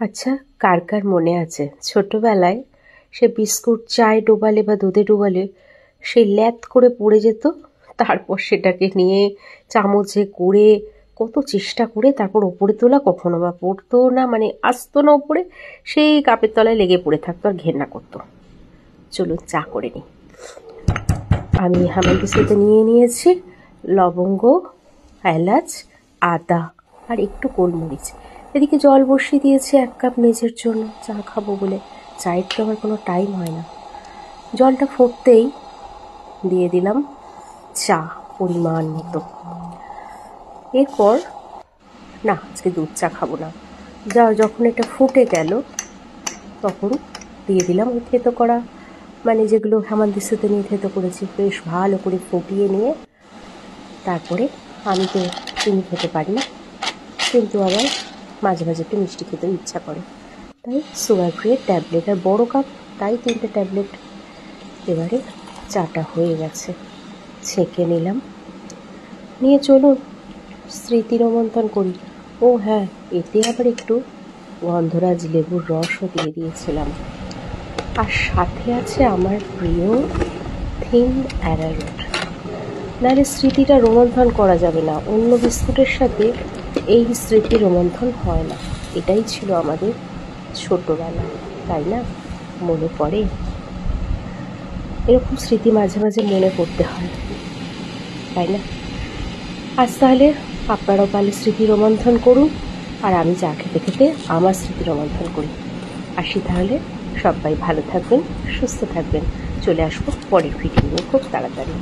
আচ্ছা, কার কার মনে আছে ছোটবেলায় সে বিস্কুট চায়ে ডোবালে বা দুধে ডোবালে সেই ল্যাত করে পড়ে যেত, তারপর সেটাকে নিয়ে চামচে করে কত চেষ্টা করে তারপর ওপরে তোলা, কখনো বা পড়তো না, মানে আসতো না ওপরে, সেই কাপের তলায় লেগে পড়ে থাকতো আর ঘেন্না করতো। চলুন চা করে নিই। আমি হামানদিস্তাতে নিয়ে নিয়েছি লবঙ্গ, এলাচ, আদা আর একটু গোলমরিচ। এদিকে জল বসিয়ে দিয়েছি 1 কাপ মেজের জন্য, চা খাবো বলে। চায়ের তো আমার কোনো টাইম হয় না। জলটা ফুটতেই দিয়ে দিলাম চা পরিমাণ মতো। এরপর না, আজকে দুধ চা খাবো না। যখন এটা ফুটে গেল তখন দিয়ে দিলাম ওই থেতো করা, মানে যেগুলো হামানদিস্তাতে নিয়ে থেতো করেছি, বেশ ভালো করে ফুটিয়ে নিয়ে তারপরে, আমি তো চিনি খেতে পারি না, কিন্তু আবার মাঝে মাঝে একটু মিষ্টি খেতেও ইচ্ছা করে, তাই সুগার ফ্রির ট্যাবলেট, আর বড়ো কাপ, তাই 3টে ট্যাবলেট। এবারে চাটা হয়ে গেছে, ছেঁকে নিলাম। নিয়ে চলুন স্মৃতি রোমন্থন করি। ও হ্যাঁ, এতে আবার একটু গন্ধরাজ লেবুর রসও দিয়ে দিয়েছিলাম, আর সাথে আছে আমার প্রিয় থিন অ্যারারুট। নাহলে স্মৃতিটা রোমন্থন করা যাবে না, অন্য বিস্কুটের সাথে এই স্মৃতি রোমন্থন হয় না। এটাই ছিল আমাদের ছোটবেলা, তাই না? মনে পড়ে এরকম স্মৃতি, মাঝে মাঝে মনে করতে হয়, তাই না? আজ তাহলে আপনারাও পারলে স্মৃতি রোমন্থন করুন, আর আমি চা খেতে খেতে আমার স্মৃতি রোমন্থন করি। আসি তাহলে, সবাই ভালো থাকবেন, সুস্থ থাকবেন। চলে আসবো পরের ভিডিও নিয়ে খুব তাড়াতাড়ি।